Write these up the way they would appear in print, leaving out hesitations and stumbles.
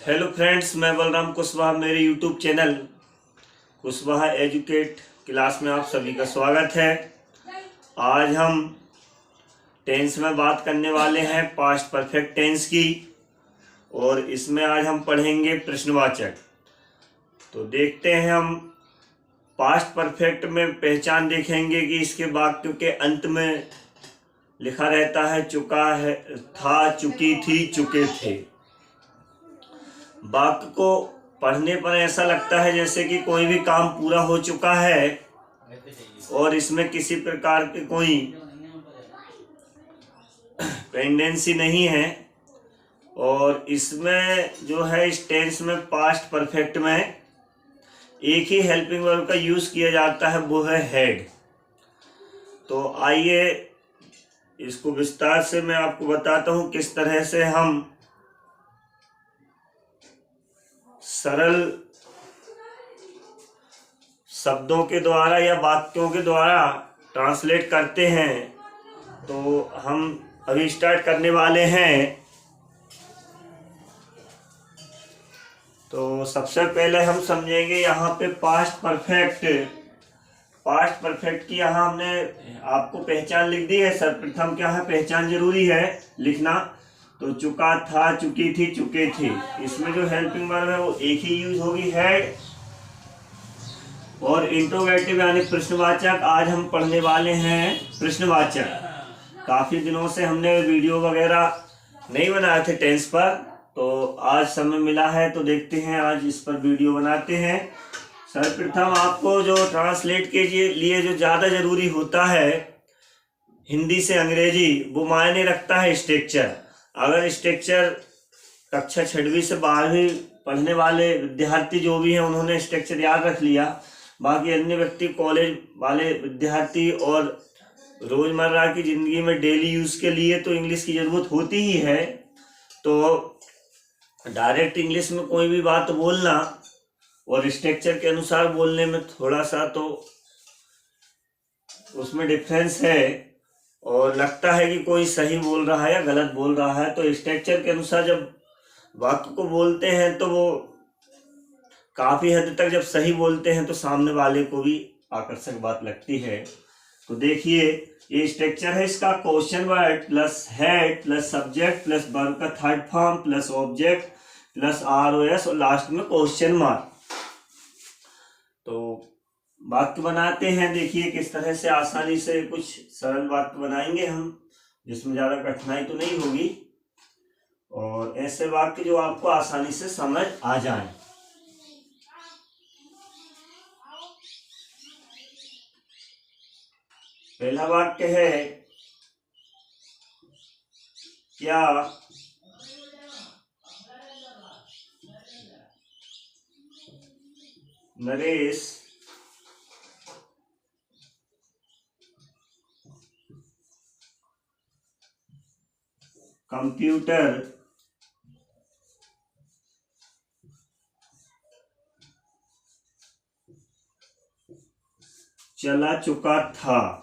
Hello friends, मैं बलराम कुशवाहा। मेरे YouTube channel Kushwaha educate class में आप सभी का स्वागत है। आज हम टेंस में बात करने वाले हैं पास्ट परफेक्ट टेंस की, और इसमें आज हम पढ़ेंगे प्रश्नवाचक। तो देखते हैं, हम पास्ट परफेक्ट में पहचान देखेंगे कि इसके वाक्यों के अंत में लिखा रहता है चुका है, था, चुकी थी, चुके थे। वाक्य को पढ़ने पर ऐसा लगता है जैसे कि कोई भी काम पूरा हो चुका है और इसमें किसी प्रकार की कोई पेंडेंसी नहीं है। और इसमें जो है, इस टेंस में पास्ट परफेक्ट में एक ही हेल्पिंग वर्ब का यूज किया जाता है, वो है हैड। तो आइए इसको विस्तार से मैं आपको बताता हूं किस तरह से हम सरल शब्दों के द्वारा या वाक्यों के द्वारा ट्रांसलेट करते हैं। तो हम अभी स्टार्ट करने वाले हैं। तो सबसे पहले हम समझेंगे यहाँ पे पास्ट परफेक्ट की यहाँ हमने आपको पहचान लिख दी है। सर्वप्रथम क्या है, पहचान जरूरी है लिखना। तो चुका था, चुकी थी, चुके थे, इसमें जो हेल्पिंग वर्ब है वो एक ही यूज होगी, हैड। और इंट्रोगेटिव यानी प्रश्नवाचक, आज हम पढ़ने वाले हैं प्रश्नवाचक। काफी दिनों से हमने वीडियो वगैरह नहीं बनाए थे टेंस पर, तो आज समय मिला है तो देखते हैं, आज इस पर वीडियो बनाते हैं। सर्वप्रथम आपको जो ट्रांसलेट के लिए जो ज़्यादा ज़रूरी होता है हिंदी से अंग्रेजी, वो मायने रखता है स्ट्रक्चर। अगर स्ट्रक्चर कक्षा 6वीं से 12वीं पढ़ने वाले विद्यार्थी जो भी हैं उन्होंने स्ट्रक्चर याद रख लिया, बाकी अन्य व्यक्ति कॉलेज वाले विद्यार्थी और रोज़मर्रा की ज़िंदगी में डेली यूज़ के लिए तो इंग्लिश की ज़रूरत होती ही है। तो डायरेक्ट इंग्लिश में कोई भी बात बोलना और स्ट्रक्चर के अनुसार बोलने में थोड़ा सा तो उसमें डिफरेंस है, और लगता है कि कोई सही बोल रहा है या गलत बोल रहा है। तो स्ट्रक्चर के अनुसार जब वाक्य को बोलते हैं तो वो काफी हद तक जब सही बोलते हैं तो सामने वाले को भी आकर्षक बात लगती है। तो देखिए, ये स्ट्रक्चर है इसका, question word plus had plus subject plus verb का third form plus object plus ROS और लास्ट में क्वेश्चन मार्क। तो वाक्य बनाते हैं, देखिए किस तरह से आसानी से कुछ सरल वाक्य बनाएंगे हम, जिसमें ज़्यादा कठिनाई तो नहीं होगी, और ऐसे वाक्य जो आपको आसानी से समझ आ जाए। पहला वाक्य है, क्या नरेश कंप्यूटर चला चुका था।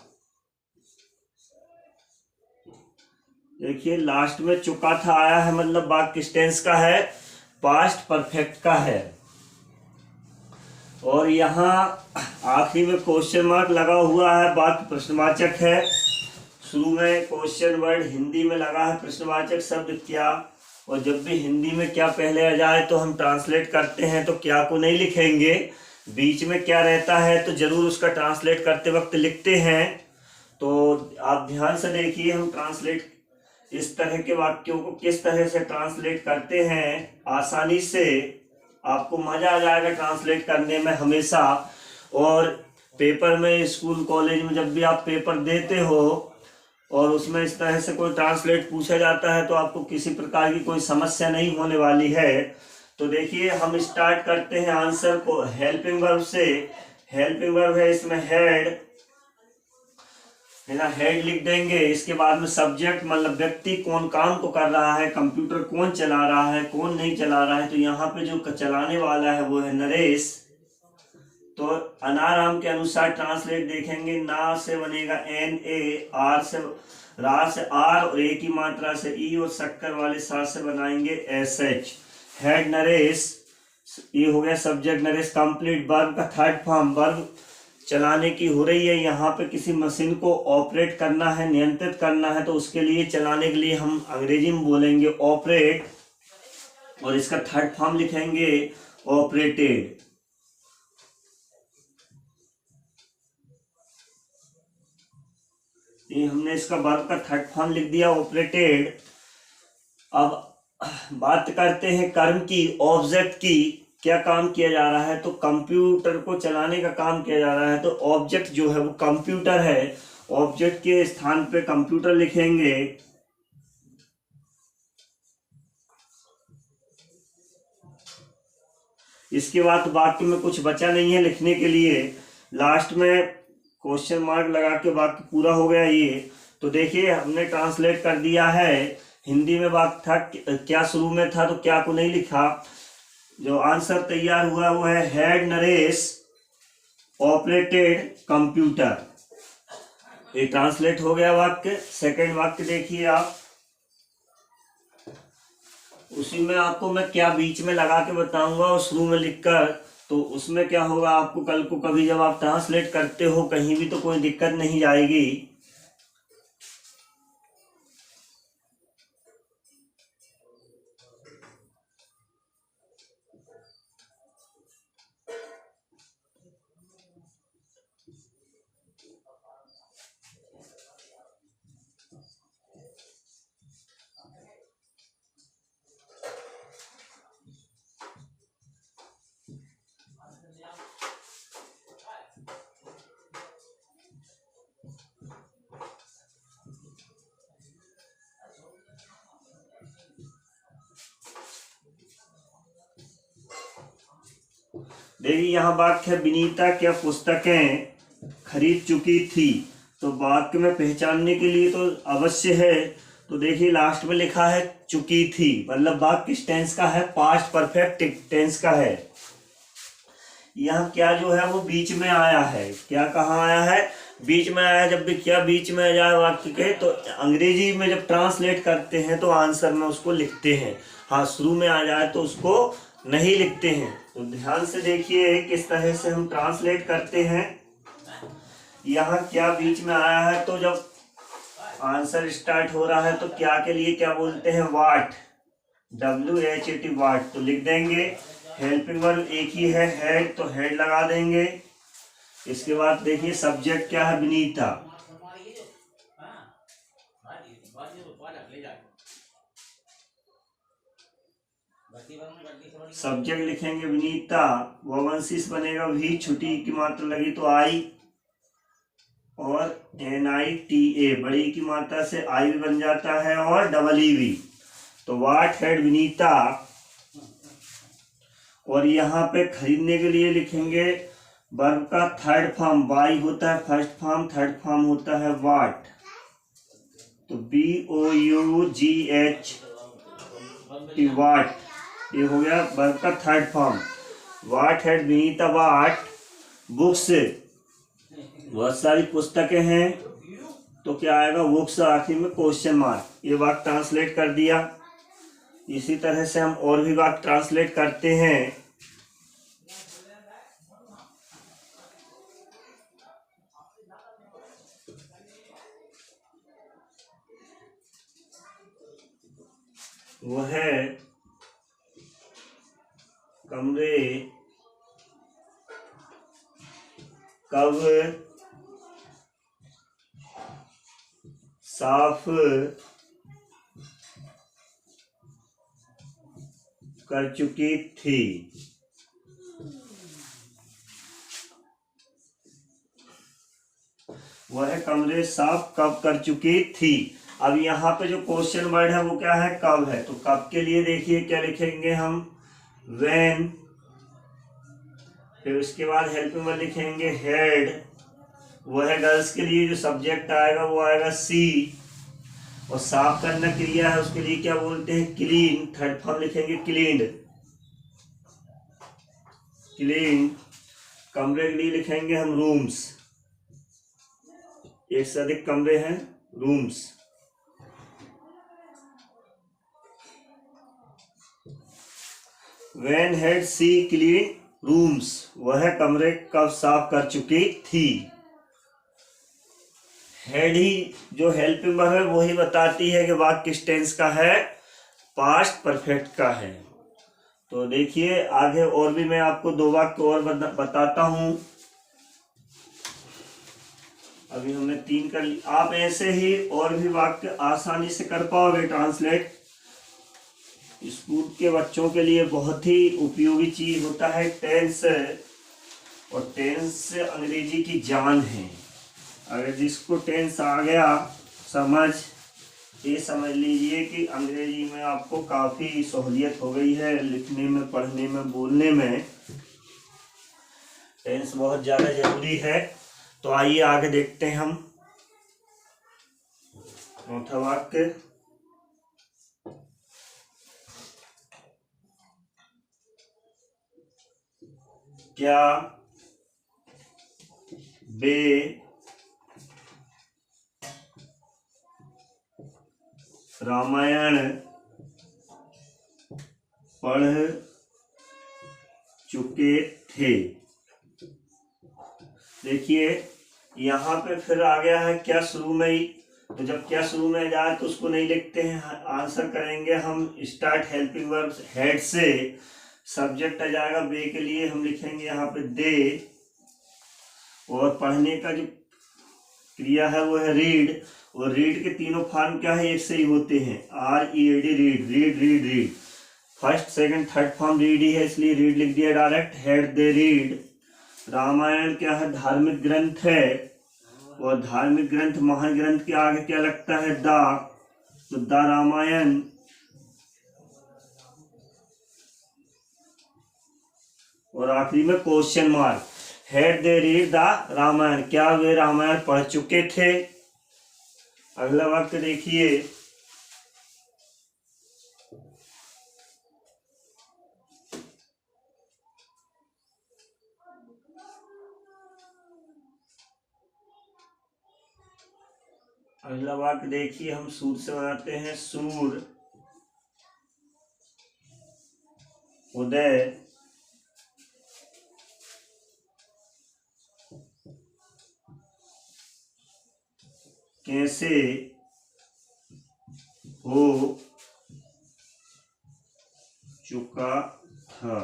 देखिए लास्ट में चुका था आया है, मतलब वाक्य किस टेंस का है, पास्ट परफेक्ट का है। और यहाँ आखिरी में क्वेश्चन मार्क लगा हुआ है, वाक्य प्रश्नवाचक है। शुरू में क्वेश्चन वर्ड हिंदी में लगा है, प्रश्नवाचक शब्द क्या। और जब भी हिंदी में क्या पहले आ जाए तो हम ट्रांसलेट करते हैं तो क्या को नहीं लिखेंगे, बीच में क्या रहता है तो जरूर उसका ट्रांसलेट करते वक्त लिखते हैं। तो आप ध्यान से देखिए, हम ट्रांसलेट इस तरह के वाक्यों को किस तरह से ट्रांसलेट करते हैं, आसानी से आपको मजा आ जाएगा ट्रांसलेट करने में हमेशा। और पेपर में, स्कूल कॉलेज में जब भी आप पेपर देते हो और उसमें इस तरह से कोई ट्रांसलेट पूछा जाता है तो आपको किसी प्रकार की कोई समस्या नहीं होने वाली है। तो देखिए, हम स्टार्ट करते हैं आंसर को हेल्पिंग वर्ब से। हेल्पिंग वर्ब है इसमें हेड, है ना, हेड लिख देंगे। इसके बाद में सब्जेक्ट, मतलब व्यक्ति कौन काम को कर रहा है, कंप्यूटर कौन चला रहा है, कौन नहीं चला रहा है। तो यहाँ पे जो चलाने वाला है वो है नरेश। तो अनाराम के अनुसार ट्रांसलेट देखेंगे, ना से बनेगा NA, आर से रा से आर और ए की मात्रा से ई और शक्कर वाले सा से बनाएंगे एस एच। हेड नरेश, ये हो गया सब्जेक्ट नरेश कंप्लीट। वर्ब का थर्ड फॉर्म, वर्ब चलाने की हो रही है, यहाँ पे किसी मशीन को ऑपरेट करना है, नियंत्रित करना है, तो उसके लिए चलाने के लिए हम अंग्रेजी में बोलेंगे ऑपरेट, और इसका थर्ड फॉर्म लिखेंगे ऑपरेटेड। ये हमने इसका वर्ब का थर्ड फॉर्म लिख दिया ऑपरेटेड। अब बात करते हैं कर्म की, ऑब्जेक्ट की, क्या काम किया जा रहा है, तो कंप्यूटर को चलाने का काम किया जा रहा है। तो ऑब्जेक्ट जो है वो कंप्यूटर है, ऑब्जेक्ट के स्थान पे कंप्यूटर लिखेंगे। इसके बाद वाक्य में कुछ बचा नहीं है लिखने के लिए, लास्ट में क्वेश्चन मार्क लगा के वाक्य पूरा हो गया ये। तो देखिए हमने ट्रांसलेट कर दिया है। हिंदी में वाक्य था क्या शुरू में था तो क्या को नहीं लिखा। जो आंसर तैयार हुआ वो है हेड नरेश ऑपरेटेड कंप्यूटर। ये ट्रांसलेट हो गया वाक्य। सेकंड वाक्य देखिए आप, उसी में आपको मैं क्या बीच में लगा के बताऊंगा और शुरू में लिखकर, तो उसमें क्या होगा आपको कल को कभी जब आप ट्रांसलेट करते हो कहीं भी तो कोई दिक्कत नहीं जाएगी। देखिए यहाँ वाक्य है विनीता क्या पुस्तकें खरीद चुकी थी। तो वाक्य में पहचानने के लिए तो अवश्य है, तो देखिए लास्ट में लिखा है चुकी थी, मतलब वाक्य किस टेंस का है, पास्ट परफेक्ट टेंस का है। यहाँ क्या जो है वो बीच में आया है, क्या कहाँ आया है, बीच में आया। जब भी क्या बीच में आ जाए वाक्य के तो अंग्रेजी में जब ट्रांसलेट करते हैं तो आंसर में उसको लिखते हैं। हाँ शुरू में आ जाए तो उसको नहीं लिखते हैं। तो ध्यान से देखिए किस तरह से हम ट्रांसलेट करते हैं। यहाँ क्या बीच में आया है, तो जब आंसर स्टार्ट हो रहा है तो क्या के लिए क्या बोलते हैं, वाट, WHAT वाट, तो लिख देंगे। हेल्पिंग वर्ब एक ही है हेड, तो हेड लगा देंगे। इसके बाद देखिए सब्जेक्ट क्या है, विनीता, सब्जेक्ट लिखेंगे विनीता, वंशिस बनेगा भी, छुट्टी की मात्रा लगी तो आई, और NITA बड़ी की मात्रा से आई भी बन जाता है, और EE भी। तो वाट हेड विनीता। और यहाँ पे खरीदने के लिए लिखेंगे वर्ब का थर्ड फॉर्म, बाई होता है फर्स्ट फॉर्म, थर्ड फॉर्म होता है वाट, तो BOUGH वाट, ये हो गया वर्ब का थर्ड फॉर्म। वाट हेड विनीता वाट बुक्स, बहुत सारी पुस्तकें हैं, तो क्या आएगा बुक्स, आखिर में क्वेश्चन मार्क। ये वाक्य ट्रांसलेट कर दिया। इसी तरह से हम और भी वाक्य ट्रांसलेट करते हैं। वो है कमरे कब साफ कर चुकी थी। वह कमरे साफ कब कर चुकी थी। अब यहाँ पे जो क्वेश्चन वर्ड है वो क्या है, कब है। तो कब के लिए देखिए क्या लिखेंगे हम, व्हेन, फिर उसके बाद हेल्पिंग वर्ब लिखेंगे हेड। वह गर्ल्स के लिए जो सब्जेक्ट आएगा वो आएगा सी, और साफ करना क्रिया है उसके लिए क्या बोलते हैं, क्लीन, थर्ड फॉर्म लिखेंगे क्लीन्ड, क्लीन। कमरे के लिए लिखेंगे हम रूम्स, एक से अधिक कमरे हैं rooms. When had she clean rooms, वह कमरे कब साफ कर चुकी थी। हैड ही जो हेल्पिंग वर्ब है वही बताती है कि वाक्य किस टेंस का है, पास्ट परफेक्ट का है। तो देखिए आगे और भी मैं आपको 2 वाक्य और बताता हूं। अभी हमने 3 कर ली। आप ऐसे ही और भी वाक्य आसानी से कर पाओगे ट्रांसलेट। स्कूल के बच्चों के लिए बहुत ही उपयोगी चीज होता है टेंस, और टेंस अंग्रेजी की जान है। अगर जिसको टेंस आ गया समझ, ये समझ लीजिए कि अंग्रेजी में आपको काफ़ी सहूलियत हो गई है, लिखने में, पढ़ने में, बोलने में। टेंस बहुत ज़्यादा जरूरी है। तो आइए आगे देखते हैं हम 4था वाक्य। क्या वे रामायण पढ़ चुके थे। देखिए यहाँ पे फिर आ गया है क्या शुरू में ही। तो जब क्या शुरू में जाए तो उसको नहीं लिखते हैं, आंसर करेंगे हम स्टार्ट हेल्पिंग वर्ब हेड से। सब्जेक्ट आ जाएगा वे के लिए, हम लिखेंगे यहाँ पे दे, और पढ़ने का जो क्रिया है वो है रीड। और रीड के तीनों फॉर्म क्या है, एक से ही होते हैं, READ, read, read, read, read. First second third form read ही है, इसलिए रीड लिख दिया direct. Had they read. Ramayan क्या है, धार्मिक ग्रंथ है, और धार्मिक ग्रंथ महान ग्रंथ के आगे क्या लगता है, दा, तो द रामायण। और आखिरी में question mark. Had they read the Ramayana, क्या वे रामायण पढ़ चुके थे। अगला वाक्य देखिए, अगला वाक्य देखिए, हम सूर से बनाते हैं। सूर उदय कैसे हो चुका था।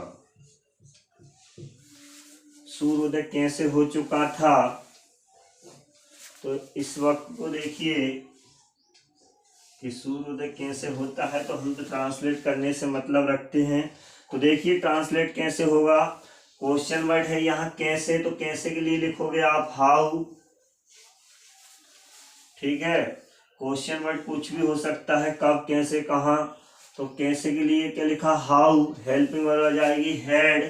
सूर्योदय कैसे हो चुका था। तो इस वक्त को देखिए कि सूर्योदय कैसे होता है, तो हम तो ट्रांसलेट करने से मतलब रखते हैं। तो देखिए ट्रांसलेट कैसे होगा, क्वेश्चन वर्ड है यहाँ कैसे, तो कैसे के लिए लिखोगे आप हाउ। ठीक है, क्वेश्चन वर्ड कुछ भी हो सकता है, कब, कैसे, कहाँ। तो कैसे के लिए क्या लिखा, हाउ। हेल्पिंग वर्ब आ जाएगी हेड,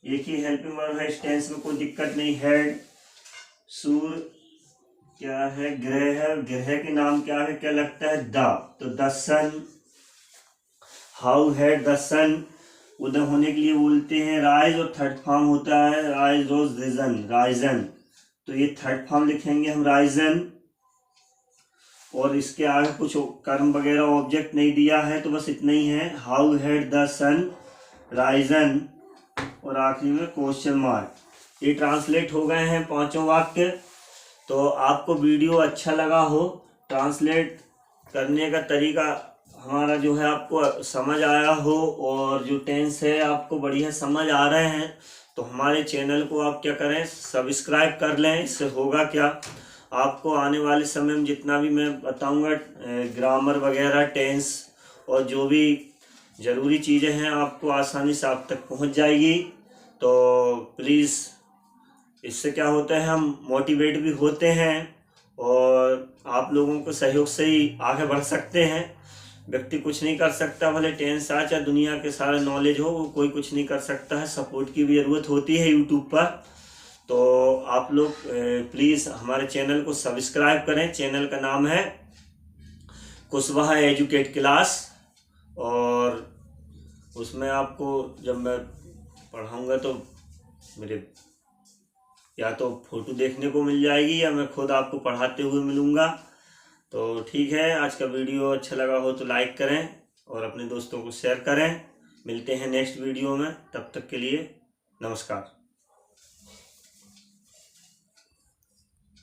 एक ही हेल्पिंग वर्ब है, इस टेंस में कोई दिक्कत नहीं, हेड। सूर क्या है, ग्रह है, ग्रह के नाम क्या है, क्या लगता है, द, तो the sun. How had the sun, उदय होने के लिए बोलते हैं राइज, और थर्ड फॉर्म होता है राइज, रोज, रिजन, राइजन। तो ये थर्ड फॉर्म लिखेंगे हम राइजन। और इसके आगे कुछ कर्म वगैरह ऑब्जेक्ट नहीं दिया है, तो बस इतना ही है, how had the sun risen, और आखिरी में क्वेश्चन मार्क। ये ट्रांसलेट हो गए हैं 5 वाक्य। तो आपको वीडियो अच्छा लगा हो, ट्रांसलेट करने का तरीका हमारा जो है आपको समझ आया हो, और जो टेंस है आपको बढ़िया समझ आ रहे हैं, तो हमारे चैनल को आप क्या करें, सब्सक्राइब कर लें। इससे होगा क्या, आपको आने वाले समय में जितना भी मैं बताऊंगा ग्रामर वगैरह, टेंस और जो भी ज़रूरी चीज़ें हैं, आपको आसानी से आप तक पहुंच जाएगी। तो प्लीज़, इससे क्या होता है, हम मोटिवेट भी होते हैं, और आप लोगों को सहयोग से ही आगे बढ़ सकते हैं। व्यक्ति कुछ नहीं कर सकता, भले टेंस आ चाहे दुनिया के सारे नॉलेज हो, वो कोई कुछ नहीं कर सकता है। सपोर्ट की भी ज़रूरत होती है यूट्यूब पर। तो आप लोग प्लीज़ हमारे चैनल को सब्सक्राइब करें। चैनल का नाम है कुशवाहा एजुकेट क्लास, और उसमें आपको जब मैं पढ़ाऊँगा तो मेरे या तो फोटो देखने को मिल जाएगी, या मैं खुद आपको पढ़ाते हुए मिलूँगा। तो ठीक है, आज का वीडियो अच्छा लगा हो तो लाइक करें, और अपने दोस्तों को शेयर करें। मिलते हैं नेक्स्ट वीडियो में, तब तक के लिए नमस्कार।